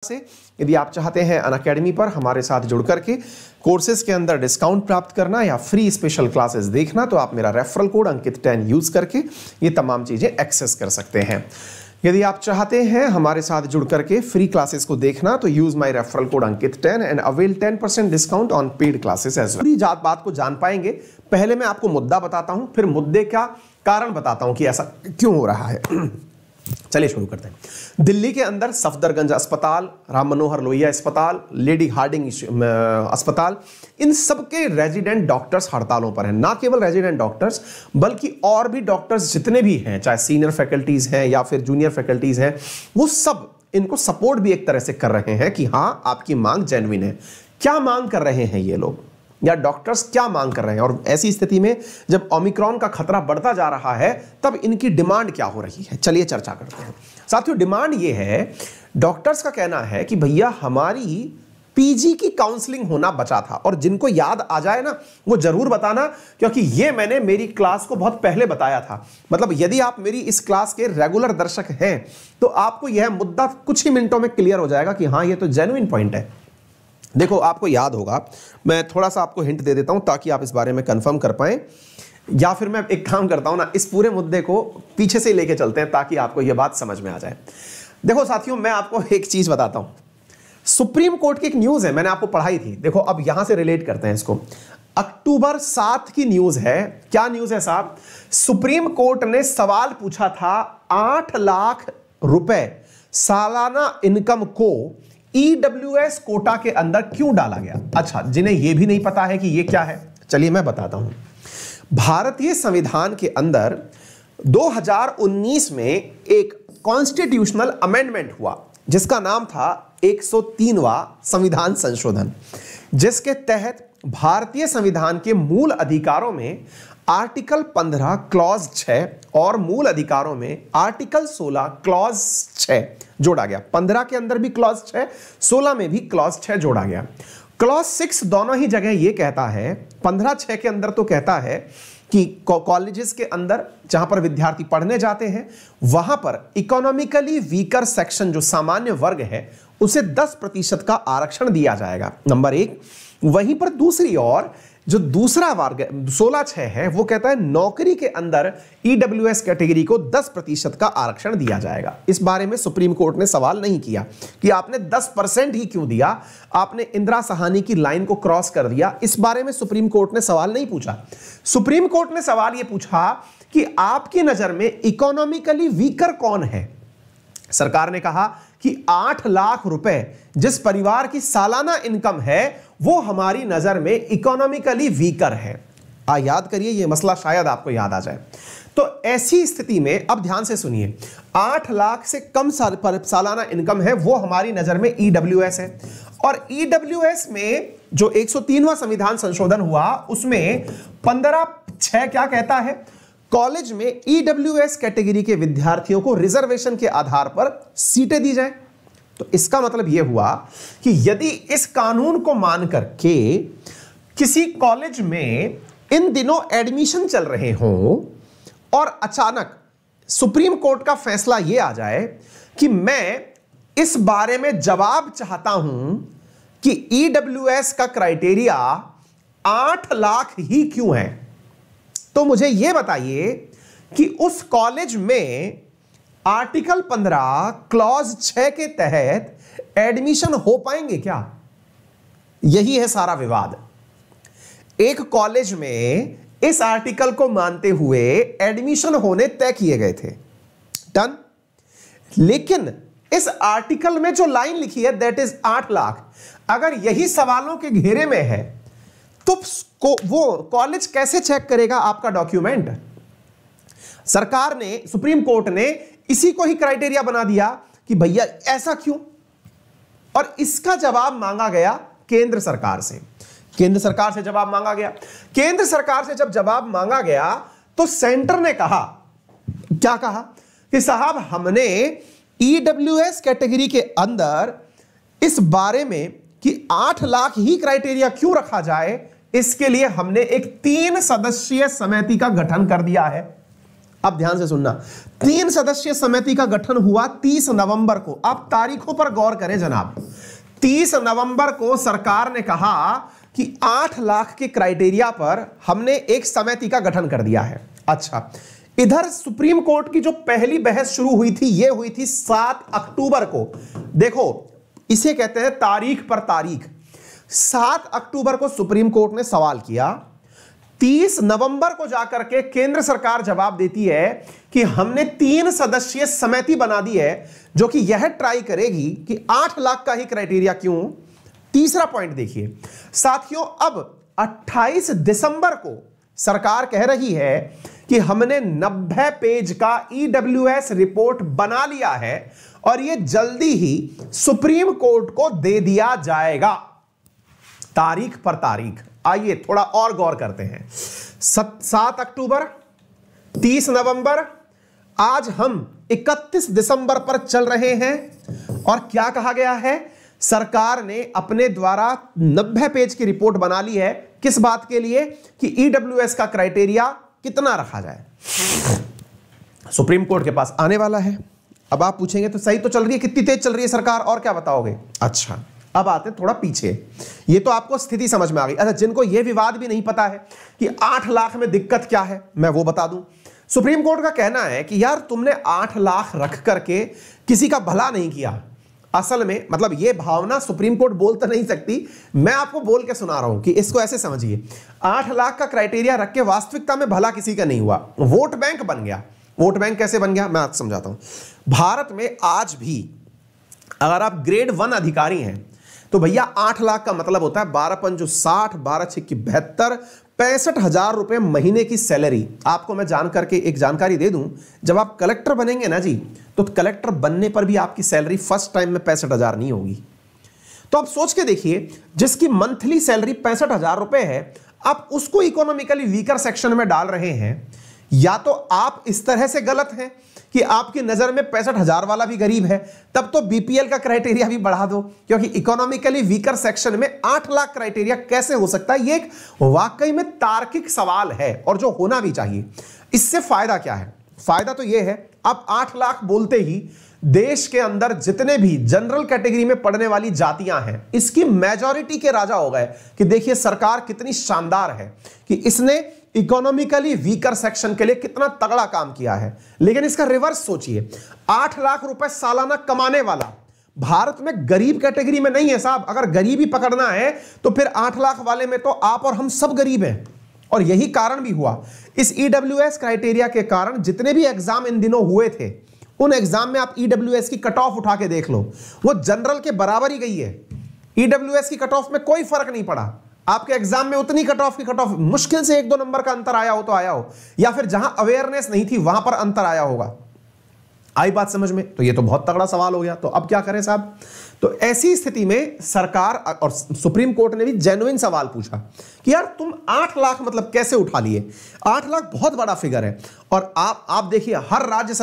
से यदि आप चाहते हैं अनअकैडमी पर हमारे साथ जुड़ करके कोर्सेज के अंदर डिस्काउंट प्राप्त करना या फ्री स्पेशल क्लासेस देखना, तो आप मेरा रेफरल कोड अंकित 10 यूज करके ये तमाम चीजें एक्सेस कर सकते हैं। यदि आप चाहते हैं हमारे साथ जुड़ करके फ्री क्लासेस को देखना, तो use my referral code Ankit 10 and avail 10% discount on paid classes as well. पूरी बात को जान पाएंगे। पहले मैं आपको मुद्दा बताता हूं, फिर मुद्दे का कारण बताता हूं कि ऐसा क्यों हो रहा है। चलिए शुरू करते हैं। दिल्ली के अंदर सफदरगंज अस्पताल, राम मनोहर लोहिया अस्पताल, लेडी हार्डिंग अस्पताल, इन सबके रेजिडेंट डॉक्टर्स हड़तालों पर हैं। ना केवल रेजिडेंट डॉक्टर्स बल्कि और भी डॉक्टर्स जितने भी हैं, चाहे सीनियर फैकल्टीज हैं या फिर जूनियर फैकल्टीज हैं, वो सब इनको सपोर्ट भी एक तरह से कर रहे हैं कि हां आपकी मांग जेन्युइन है। क्या मांग कर रहे हैं ये लोग या डॉक्टर्स क्या मांग कर रहे हैं, और ऐसी स्थिति में जब ओमिक्रॉन का खतरा बढ़ता जा रहा है तब इनकी डिमांड क्या हो रही है, चलिए चर्चा करते हैं। साथियों, डिमांड ये है, डॉक्टर्स का कहना है कि भैया हमारी पीजी की काउंसलिंग होना बचा था, और जिनको याद आ जाए ना वो जरूर बताना, क्योंकि ये मैंने मेरी क्लास को बहुत पहले बताया था। मतलब यदि आप मेरी इस क्लास के रेगुलर दर्शक हैं तो आपको यह मुद्दा कुछ ही मिनटों में क्लियर हो जाएगा कि हाँ ये तो जेन्युइन पॉइंट है। देखो, आपको याद होगा, मैं थोड़ा सा आपको हिंट दे देता हूं ताकि आप इस बारे में कंफर्म कर पाएं, या फिर मैं एक काम करता हूं ना, इस पूरे मुद्दे को पीछे से लेके चलते हैं ताकि आपको यह बात समझ में आ जाए। देखो साथियों, मैं आपको एक चीज बताता हूं। सुप्रीम कोर्ट की एक न्यूज है, मैंने आपको पढ़ाई थी। देखो अब यहां से रिलेट करते हैं इसको। अक्टूबर 7 की न्यूज है। क्या न्यूज है साहब? सुप्रीम कोर्ट ने सवाल पूछा था, 8 लाख रुपए सालाना इनकम को ईडब्ल्यूएस कोटा के अंदर क्यों डाला गया। अच्छा, जिन्हें यह भी नहीं पता है कि यह क्या है, चलिए मैं बताता हूं। भारतीय संविधान के अंदर 2019 में एक कॉन्स्टिट्यूशनल अमेंडमेंट हुआ जिसका नाम था 103वां संविधान संशोधन, जिसके तहत भारतीय संविधान के मूल अधिकारों में आर्टिकल 15 क्लॉज 6 और मूल अधिकारों में आर्टिकल 16 क्लॉज 6 जोड़ा गया। 15 के अंदर भी क्लॉज 6, 16 में भी क्लॉज 6 जोड़ा गया। क्लॉज 6 दोनों ही जगह यह कहता है, 15(6) के अंदर तो कहता है कि कॉलेजेस के अंदर जहां पर विद्यार्थी पढ़ने जाते हैं वहां पर इकोनॉमिकली वीकर सेक्शन, जो सामान्य वर्ग है, उसे 10% का आरक्षण दिया जाएगा, नंबर 1। वहीं पर दूसरी ओर जो दूसरा वर्ग 16(6) है वो कहता है नौकरी के अंदर ईडब्ल्यूएस कैटेगरी को 10% का आरक्षण दिया जाएगा। इस बारे में सुप्रीम कोर्ट ने सवाल नहीं किया कि आपने 10% ही क्यों दिया, आपने इंदिरा साहनी की लाइन को क्रॉस कर दिया। इस बारे में सुप्रीम कोर्ट ने सवाल नहीं पूछा। सुप्रीम कोर्ट ने सवाल यह पूछा कि आपकी नजर में इकोनॉमिकली वीकर कौन है। सरकार ने कहा कि 8 लाख रुपए जिस परिवार की सालाना इनकम है वो हमारी नजर में इकोनॉमिकली वीकर है। याद करिए, यह मसला शायद आपको याद आ जाए। तो ऐसी स्थिति में अब ध्यान से सुनिए, 8 लाख से कम सालाना इनकम है वो हमारी नजर में ईडब्ल्यूएस है, और ईडब्ल्यूएस में जो 103वां संविधान संशोधन हुआ उसमें 15(6) क्या कहता है, कॉलेज में ईडब्ल्यूएस कैटेगरी के विद्यार्थियों को रिजर्वेशन के आधार पर सीटें दी जाए। तो इसका मतलब यह हुआ कि यदि इस कानून को मानकर के किसी कॉलेज में इन दिनों एडमिशन चल रहे हों और अचानक सुप्रीम कोर्ट का फैसला यह आ जाए कि मैं इस बारे में जवाब चाहता हूं कि ईडब्ल्यूएस का क्राइटेरिया 8 लाख ही क्यों है, तो मुझे यह बताइए कि उस कॉलेज में आर्टिकल 15 क्लॉज 6 के तहत एडमिशन हो पाएंगे क्या? यही है सारा विवाद। एक कॉलेज में इस आर्टिकल को मानते हुए एडमिशन होने तय किए गए थे, डन। लेकिन इस आर्टिकल में जो लाइन लिखी है दैट इज 8 लाख, अगर यही सवालों के घेरे में है तो वो कॉलेज कैसे चेक करेगा आपका डॉक्यूमेंट? सरकार ने, सुप्रीम कोर्ट ने इसी को ही क्राइटेरिया बना दिया कि भैया ऐसा क्यों, और इसका जवाब मांगा गया केंद्र सरकार से। केंद्र सरकार से जवाब मांगा गया। केंद्र सरकार से जब जवाब मांगा गया तो सेंटर ने कहा, क्या कहा कि साहब हमने ईडब्ल्यूएस कैटेगरी के अंदर इस बारे में कि 8 लाख ही क्राइटेरिया क्यों रखा जाए, इसके लिए हमने एक 3 सदस्यीय समिति का गठन कर दिया है। अब ध्यान से सुनना, 3 सदस्यीय समिति का गठन हुआ 30 नवंबर को। अब तारीखों पर गौर करें जनाब, 30 नवंबर को सरकार ने कहा कि 8 लाख के क्राइटेरिया पर हमने एक समिति का गठन कर दिया है। अच्छा, इधर सुप्रीम कोर्ट की जो पहली बहस शुरू हुई थी, यह हुई थी 7 अक्टूबर को। देखो, इसे कहते हैं तारीख पर तारीख। 7 अक्टूबर को सुप्रीम कोर्ट ने सवाल किया, 30 नवंबर को जाकर के केंद्र सरकार जवाब देती है कि हमने 3 सदस्यीय समिति बना दी है जो कि यह ट्राई करेगी कि 8 लाख का ही क्राइटेरिया क्यों। तीसरा पॉइंट देखिए साथियों, अब 28 दिसंबर को सरकार कह रही है कि हमने 90 पेज का EWS रिपोर्ट बना लिया है और यह जल्दी ही सुप्रीम कोर्ट को दे दिया जाएगा। तारीख पर तारीख। आइए थोड़ा और गौर करते हैं। 7 अक्टूबर, 30 नवंबर, आज हम 31 दिसंबर पर चल रहे हैं और क्या कहा गया है, सरकार ने अपने द्वारा 90 पेज की रिपोर्ट बना ली है। किस बात के लिए कि EWS का क्राइटेरिया कितना रखा जाए। सुप्रीम कोर्ट के पास आने वाला है। अब आप पूछेंगे तो सही तो चल रही है, कितनी तेज चल रही है सरकार, और क्या बताओगे। अच्छा, अब आते हैं थोड़ा पीछे। ये तो आपको स्थिति समझ में आ गई। अच्छा, जिनको ये विवाद भी नहीं पता है कि 8 लाख में दिक्कत क्या है, मैं वो बता दूं। सुप्रीम कोर्ट का कहना है कि यार तुमने 8 लाख रख करके किसी का भला नहीं किया। असल में मतलब ये भावना सुप्रीम कोर्ट बोल तो नहीं सकती, मैं आपको बोल के सुना रहा हूं कि इसको ऐसे समझिए। 8 लाख का क्राइटेरिया रख के वास्तविकता में भला किसी का नहीं हुआ, वोट बैंक बन गया। वोट बैंक कैसे बन गया, मैं आपको समझाता हूं। भारत में आज भी अगर आप ग्रेड 1 अधिकारी हैं तो भैया 8 लाख का मतलब होता है 12 पंजो 60, 12 छिक्की 72, 65,000 रुपए महीने की सैलरी। आपको मैं जान करके एक जानकारी दे दूं, जब आप कलेक्टर बनेंगे ना जी, तो कलेक्टर बनने पर भी आपकी सैलरी फर्स्ट टाइम में 65,000 नहीं होगी। तो आप सोच के देखिए, जिसकी मंथली सैलरी 65,000 रुपए है, आप उसको इकोनॉमिकली वीकर सेक्शन में डाल रहे हैं। या तो आप इस तरह से गलत हैं कि आपकी नजर में 65,000 वाला भी गरीब है, तब तो बीपीएल का क्राइटेरिया भी बढ़ा दो, क्योंकि इकोनॉमिकली वीकर सेक्शन में 8 लाख क्राइटेरिया कैसे हो सकता है। ये एक वाकई में तार्किक सवाल है और जो होना भी चाहिए। इससे फायदा क्या है, फायदा तो यह है, अब 8 लाख बोलते ही देश के अंदर जितने भी जनरल कैटेगरी में पढ़ने वाली जातियां हैं, इसकी मेजॉरिटी के राजा हो गए कि देखिए सरकार कितनी शानदार है कि इसने इकोनॉमिकली वीकर सेक्शन के लिए कितना तगड़ा काम किया है। लेकिन इसका रिवर्स सोचिए, 8 लाख रुपए सालाना कमाने वाला भारत में गरीब कैटेगरी में नहीं है साहब। अगर गरीबी पकड़ना है तो फिर 8 लाख वाले में तो आप और हम सब गरीब हैं। और यही कारण भी हुआ, इस EWS क्राइटेरिया के कारण जितने भी एग्जाम इन दिनों हुए थे, उन एग्जाम में आप EWS की कट ऑफ उठा के देख लो, वो जनरल के बराबर ही गई है। EWS की कट ऑफ में कोई फर्क नहीं पड़ा। आपके एग्जाम में उतनी कट ऑफ की कट ऑफ, मुश्किल से 1-2 नंबर का अंतर आया हो तो आया हो, या फिर जहां अवेयरनेस नहीं थी वहां पर अंतर आया होगा। आई बात समझ में। तो ये तो बहुत तगड़ा सवाल हो गया। तो अब क्या करें साहब। तो ऐसी स्थिति में सरकार और सुप्रीम कोर्ट ने भी जेन्युइन सवाल पूछा कि यार तुम 8 लाख मतलब कैसे उठा लिए। 8 लाख बहुत बड़ा फिगर है। और आप देखिए, हर राज्य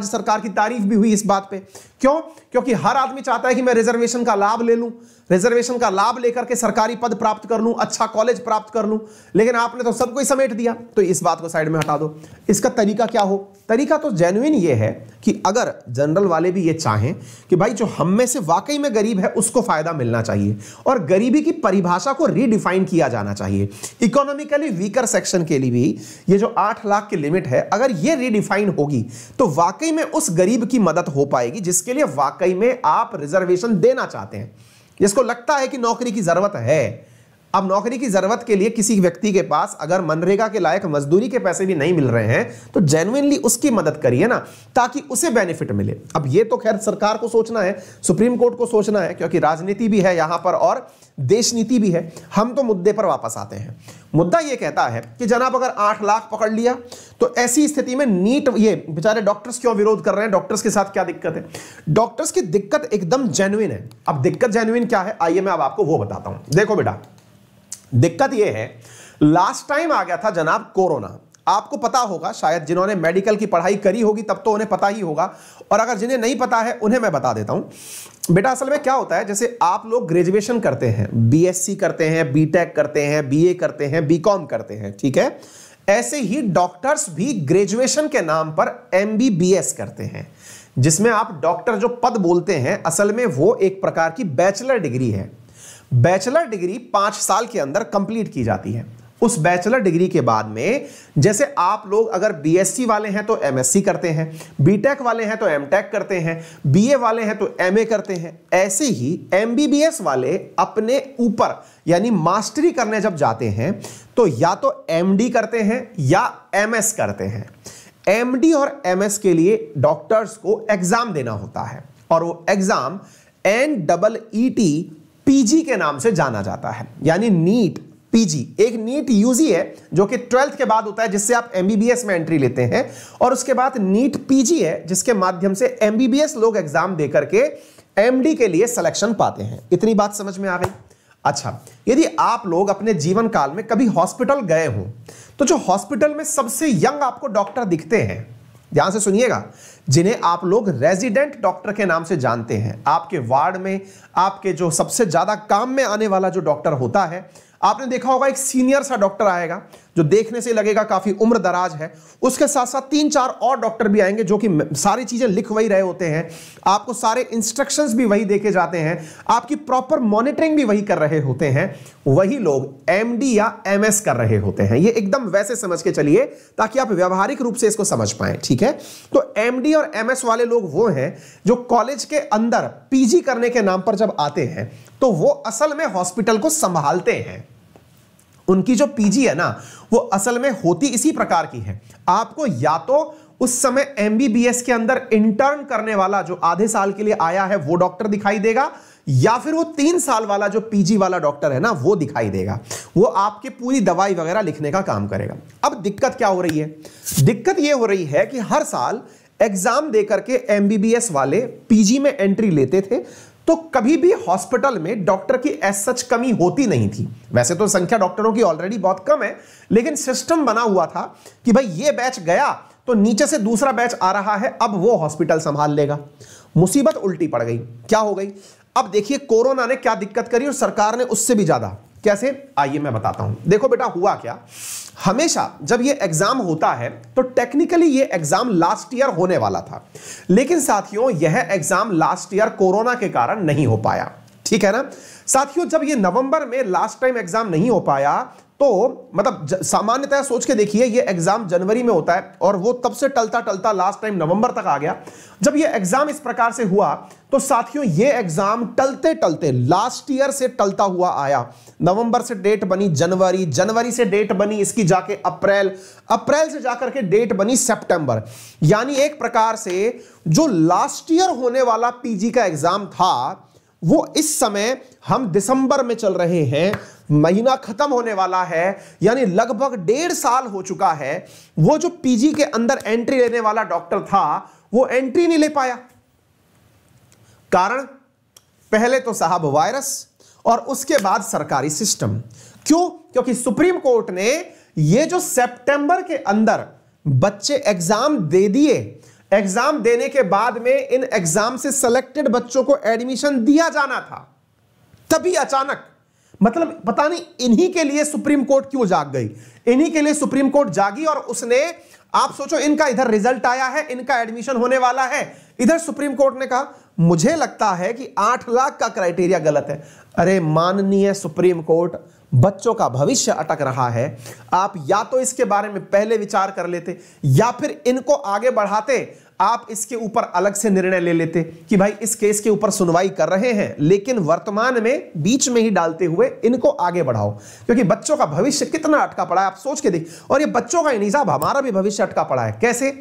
सरकार की तारीफ भी हुई इस बात पे। क्यों? क्योंकि हर आदमी चाहता है कि मैं रिजर्वेशन का लाभ ले लूं, रिजर्वेशन का लाभ लेकर के सरकारी पद प्राप्त कर लूं, अच्छा कॉलेज प्राप्त कर लूं। लेकिन आपने तो सबको ही समेट दिया। तो इस बात को साइड में हटा दो। इसका तरीका क्या हो? तरीका तो जेन्युइन ये है कि अगर जनरल वाले भी ये चाहें कि भाई जो हम में से वाकई में गरीब है उसको फायदा मिलना चाहिए, और गरीबी की परिभाषा को रीडिफाइन किया जाना चाहिए। इकोनॉमिकली वीकर सेक्शन के लिए भी ये जो 8 लाख की लिमिट है, अगर ये रीडिफाइन होगी तो वाकई में उस गरीब की मदद हो पाएगी जिसके लिए वाकई में आप रिजर्वेशन देना चाहते हैं, जिसको लगता है कि नौकरी की जरूरत है। अब नौकरी की जरूरत के लिए किसी व्यक्ति के पास अगर मनरेगा के लायक मजदूरी के पैसे भी नहीं मिल रहे हैं तो जेन्युइनली उसकी मदद करिए ना, ताकि उसे बेनिफिट मिले। अब ये तो खैर सरकार को सोचना है, सुप्रीम कोर्ट को सोचना है, क्योंकि राजनीति भी है यहां पर और देश नीति भी है। हम तो मुद्दे पर वापस आते हैं। मुद्दा ये कहता है कि जनाब अगर 8 लाख पकड़ लिया तो ऐसी स्थिति में नीट, ये बेचारे डॉक्टर्स क्यों विरोध कर रहे हैं, डॉक्टर्स के साथ क्या दिक्कत है? डॉक्टर्स की दिक्कत एकदम जेन्युइन है। अब दिक्कत जेन्युइन क्या है, आइए मैं अब आपको वो बताता हूं। देखो बेटा, दिक्कत यह है, लास्ट टाइम आ गया था जनाब कोरोना। आपको पता होगा, शायद जिन्होंने मेडिकल की पढ़ाई करी होगी तब तो उन्हें पता ही होगा, और अगर जिन्हें नहीं पता है उन्हें मैं बता देता हूं। बेटा असल में क्या होता है, जैसे आप लोग ग्रेजुएशन करते हैं, BSc करते हैं, BTech करते हैं, BA करते हैं, BCom करते हैं, ठीक है। ऐसे ही डॉक्टर्स भी ग्रेजुएशन के नाम पर MBBS करते हैं, जिसमें आप डॉक्टर जो पद बोलते हैं असल में वो एक प्रकार की बैचलर डिग्री है। बैचलर डिग्री 5 साल के अंदर कंप्लीट की जाती है। उस बैचलर डिग्री के बाद में जैसे आप लोग अगर BSc वाले हैं तो MSc करते हैं, BTech वाले हैं तो MTech करते हैं, BA वाले हैं तो MA करते हैं, ऐसे ही MBBS वाले अपने ऊपर यानी मास्टरी करने जब जाते हैं तो या तो MD करते हैं या MS करते हैं। MD और MS के लिए डॉक्टर्स को एग्जाम देना होता है और वो एग्जाम NEET PG के नाम से जाना जाता है, यानी नीट PG। एक नीट UG है जो कि 12th के बाद होता है, जिससे आप MBBS में एंट्री लेते हैं, और उसके बाद नीट PG है जिसके माध्यम से MBBS लोग एग्जाम देकर के MD के लिए सिलेक्शन पाते हैं। इतनी बात समझ में आ गई? अच्छा, यदि आप लोग अपने जीवन काल में कभी हॉस्पिटल गए हो तो जो हॉस्पिटल में सबसे यंग आपको डॉक्टर दिखते हैं, ध्यान से सुनिएगा, जिन्हें आप लोग रेजिडेंट डॉक्टर के नाम से जानते हैं, आपके वार्ड में आपके जो सबसे ज्यादा काम में आने वाला जो डॉक्टर होता है, आपने देखा होगा एक सीनियर सा डॉक्टर आएगा जो देखने से लगेगा काफी उम्र दराज है, उसके साथ साथ 3-4 और डॉक्टर भी आएंगे जो कि सारी चीजें लिख वही रहे होते हैं, आपको सारे इंस्ट्रक्शंस भी वही देके जाते हैं, आपकी प्रॉपर मॉनिटरिंग भी वही कर रहे होते हैं। वही लोग MD या MS कर रहे होते हैं। ये एकदम वैसे समझ के चलिए ताकि आप व्यवहारिक रूप से इसको समझ पाए, ठीक है? तो MD और MS वाले लोग वो हैं जो कॉलेज के अंदर PG करने के नाम पर जब आते हैं तो वो असल में हॉस्पिटल को संभालते हैं। उनकी जो PG है ना वो असल में होती इसी प्रकार की है। आपको या तो उस समय MBBS के अंदर इंटर्न करने वाला जो आधे साल के लिए आया है वो डॉक्टर दिखाई देगा, या फिर वो 3 साल वाला जो PG वाला डॉक्टर है ना वो दिखाई देगा। वो आपके पूरी दवाई वगैरह लिखने का काम करेगा। अब दिक्कत क्या हो रही है? दिक्कत ये हो रही है कि हर साल एग्जाम देकर के MBBS वाले PG में एंट्री लेते थे तो कभी भी हॉस्पिटल में डॉक्टर की एज सच कमी होती नहीं थी। वैसे तो संख्या डॉक्टरों की ऑलरेडी बहुत कम है, लेकिन सिस्टम बना हुआ था कि भाई ये बैच गया तो नीचे से दूसरा बैच आ रहा है, अब वो हॉस्पिटल संभाल लेगा। मुसीबत उल्टी पड़ गई। क्या हो गई? अब देखिए कोरोना ने क्या दिक्कत करी और सरकार ने उससे भी ज्यादा। कैसे? आइए मैं बताता हूं। देखो बेटा, हुआ क्या, हमेशा जब ये एग्जाम होता है तो टेक्निकली ये एग्जाम लास्ट ईयर होने वाला था, लेकिन साथियों यह एग्जाम लास्ट ईयर कोरोना के कारण नहीं हो पाया, ठीक है ना साथियों? जब ये नवंबर में लास्ट टाइम एग्जाम नहीं हो पाया तो मतलब सामान्यतः सोच के देखिए ये एग्जाम जनवरी में होता है और वो तब से टलता टलता लास्ट टाइम नवंबर तक आ गया। जब ये एग्जाम इस प्रकार से हुआ तो साथियों ये एग्जाम टलते टलते लास्ट ईयर से टलता हुआ आया। नवंबर से डेट बनी जनवरी, जनवरी से डेट बनी इसकी जाके अप्रैल, अप्रैल से जाकर के डेट बनी सितंबर। यानी एक प्रकार से जो लास्ट ईयर होने वाला PG का एग्जाम था वो इस समय हम दिसंबर में चल रहे हैं, महीना खत्म होने वाला है, यानी लगभग 1.5 साल हो चुका है। वो जो PG के अंदर एंट्री लेने वाला डॉक्टर था वो एंट्री नहीं ले पाया। कारण पहले तो साहब वायरस और उसके बाद सरकारी सिस्टम। क्यों? क्योंकि सुप्रीम कोर्ट ने ये जो सितंबर के अंदर बच्चे एग्जाम दे दिए, एग्जाम देने के बाद में इन एग्जाम से सिलेक्टेड बच्चों को एडमिशन दिया जाना था, तभी अचानक मतलब पता नहीं इन्हीं के लिए सुप्रीम कोर्ट क्यों जाग गई। इन्हीं के लिए सुप्रीम कोर्ट जागी और उसने, आप सोचो, इनका इधर रिजल्ट आया है, इनका एडमिशन होने वाला है, इधर सुप्रीम कोर्ट ने कहा मुझे लगता है कि 8 लाख का क्राइटेरिया गलत है। अरे माननीय सुप्रीम कोर्ट, बच्चों का भविष्य अटक रहा है, आप या तो इसके बारे में पहले विचार कर लेते या फिर इनको आगे बढ़ाते, आप इसके ऊपर अलग से निर्णय ले लेते कि भाई इस केस के ऊपर सुनवाई कर रहे हैं लेकिन वर्तमान में बीच में ही डालते हुए इनको आगे बढ़ाओ, क्योंकि बच्चों का भविष्य कितना अटका पड़ा है आप सोच के देख। और ये बच्चों का ही नहीं साहब, हमारा भी भविष्य अटका पड़ा है। कैसे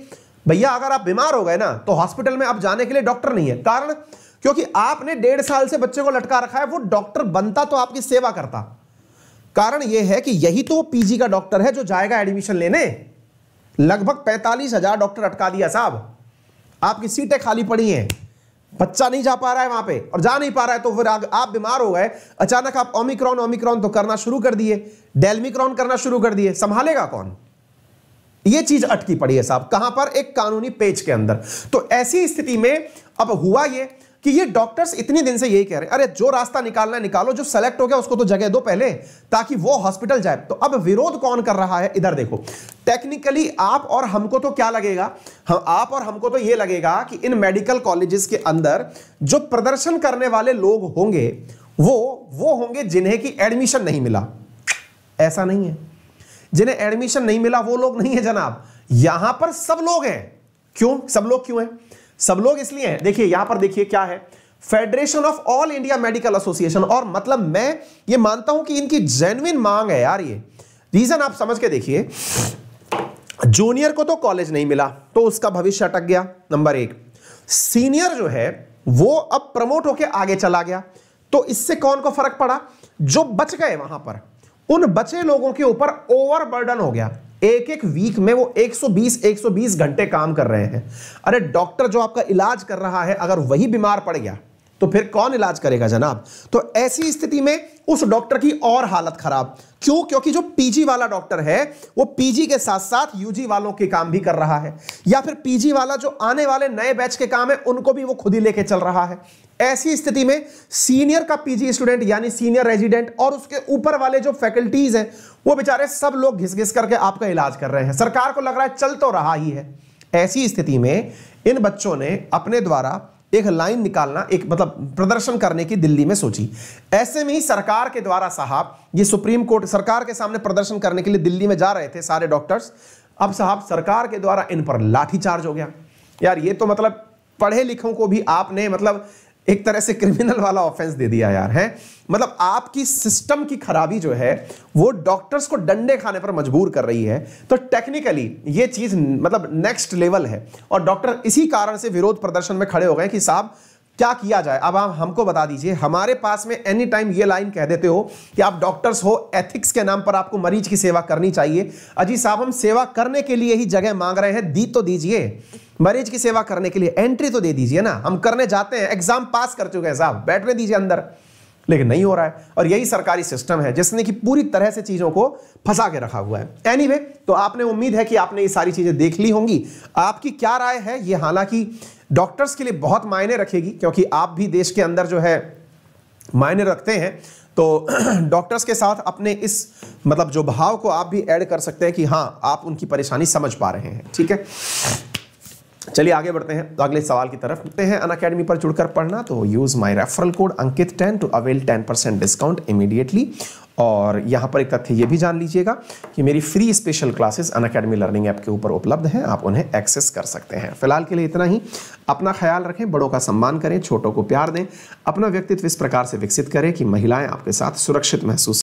भैया? अगर आप बीमार हो गए ना तो हॉस्पिटल में अब जाने के लिए डॉक्टर नहीं है। कारण क्योंकि आपने 1.5 साल से बच्चे को लटका रखा है। वो डॉक्टर बनता तो आपकी सेवा करता। कारण यह है कि यही तो PG का डॉक्टर है जो जाएगा एडमिशन लेने। लगभग 45,000 डॉक्टर अटका दिया साहब, आपकी सीटें खाली पड़ी हैं, बच्चा नहीं जा पा रहा है वहां पे, और जा नहीं पा रहा है तो फिर आप बीमार हो गए, अचानक आप ओमिक्रॉन तो करना शुरू कर दिए, डेल्मिक्रॉन करना शुरू कर दिए, संभालेगा कौन? ये चीज अटकी पड़ी है साहब। कहां पर? एक कानूनी पेच के अंदर। तो ऐसी स्थिति में अब हुआ ये, कि ये डॉक्टर्स इतने दिन से यही कह रहे हैं, अरे जो रास्ता निकालना है निकालो, जो सेलेक्ट हो गया उसको तो जगह दो पहले, ताकि वो हॉस्पिटल जाए। तो अब विरोध कौन कर रहा है, इधर देखो। टेक्निकली आप और हमको तो क्या लगेगा, आप और हमको तो ये लगेगा कि इन मेडिकल कॉलेजेस के अंदर जो प्रदर्शन करने वाले लोग होंगे वो होंगे जिन्हें कि एडमिशन नहीं मिला। ऐसा नहीं है, जिन्हें एडमिशन नहीं मिला वो लोग नहीं है जनाब, यहां पर सब लोग हैं। क्यों सब लोग, क्यों हैं सब लोग? इसलिए हैं, देखिए यहां पर देखिए क्या है, federation of all India medical association. और मतलब मैं ये मानता हूं कि इनकी जेन्युइन मांग है यार। ये रीजन आप समझ के देखिए, जूनियर को तो कॉलेज नहीं मिला तो उसका भविष्य अटक गया, नंबर एक। सीनियर जो है वो अब प्रमोट होके आगे चला गया, तो इससे कौन को फर्क पड़ा, जो बच गए वहां पर, उन बचे लोगों के ऊपर ओवरबर्डन हो गया। एक एक वीक में वो 120 घंटे काम कर रहे हैं। अरे डॉक्टर जो आपका इलाज कर रहा है अगर वही बीमार पड़ गया तो फिर कौन इलाज करेगा जनाब? तो ऐसी स्थिति में उस डॉक्टर की और हालत खराब। क्यों? क्योंकि जो पीजी वाला डॉक्टर है वो पीजी के साथ साथ यूजी वालों के काम भी कर रहा है, या फिर पीजी वाला जो आने वाले नए बैच के काम है उनको भी वो खुद ही लेके चल रहा है। ऐसी स्थिति में सीनियर का पीजी स्टूडेंट यानी सीनियर रेजिडेंट और उसके ऊपर वाले जो फैकल्टीज हैं वो बेचारे सब लोग घिस घिस करके आपका इलाज कर रहे हैं। सरकार को लग रहा है चल तो रहा ही है। ऐसी स्थिति में इन बच्चों ने अपने द्वारा एक लाइन निकालना, एक मतलब प्रदर्शन करने की दिल्ली में सोची। ऐसे में ही सरकार के द्वारा साहब, ये सुप्रीम कोर्ट सरकार के सामने प्रदर्शन करने के लिए दिल्ली में जा रहे थे सारे डॉक्टर्स। अब साहब सरकार के द्वारा इन पर लाठीचार्ज हो गया। यार ये तो मतलब पढ़े लिखों को भी आपने मतलब एक तरह से क्रिमिनल वाला ऑफेंस दे दिया यार, है मतलब आपकी सिस्टम की खराबी जो है वो डॉक्टर्स को डंडे खाने पर मजबूर कर रही है। तो टेक्निकली ये चीज मतलब नेक्स्ट लेवल है और डॉक्टर इसी कारण से विरोध प्रदर्शन में खड़े हो गए कि साहब क्या किया जाए। अब आप हमको बता दीजिए, हमारे पास में एनी टाइम ये लाइन कह देते हो कि आप डॉक्टर्स हो, एथिक्स के नाम पर आपको मरीज की सेवा करनी चाहिए। अजी साहब हम सेवा करने के लिए ही जगह मांग रहे हैं, दी तो दीजिए। मरीज की सेवा करने के लिए एंट्री तो दे दीजिए ना, हम करने जाते हैं, एग्जाम पास कर चुके हैं साहब, बैठने दीजिए अंदर। लेकिन नहीं हो रहा है और यही सरकारी सिस्टम है जिसने कि पूरी तरह से चीजों को फंसा के रखा हुआ है। एनीवे, तो आपने उम्मीद है कि आपने ये सारी चीजें देख ली होंगी। आपकी क्या राय है ये हालांकि डॉक्टर्स के लिए बहुत मायने रखेगी, क्योंकि आप भी देश के अंदर जो है मायने रखते हैं। तो डॉक्टर्स के साथ अपने इस मतलब जो भाव को आप भी ऐड कर सकते हैं कि हाँ आप उनकी परेशानी समझ पा रहे हैं। ठीक है, चलिए आगे बढ़ते हैं अगले सवाल की तरफ। बढ़ते हैं अनअकैडमी पर जुड़कर पढ़ना, तो use my referral code Ankit 10 to avail 10% discount immediately. और यहाँ पर एक तथ्य ये भी जान लीजिएगा कि मेरी free special classes Unacademy learning app के ऊपर उपलब्ध हैं, आप उन्हें एक्सेस कर सकते हैं। फिलहाल के लिए इतना ही। अपना ख्याल रखें, बड़ों का सम्मान करें, छोटों को प्यार दें, अपना व्यक्तित्व इस प्रकार से विकसित करें कि महिलाएं आपके साथ सुरक्षित महसूस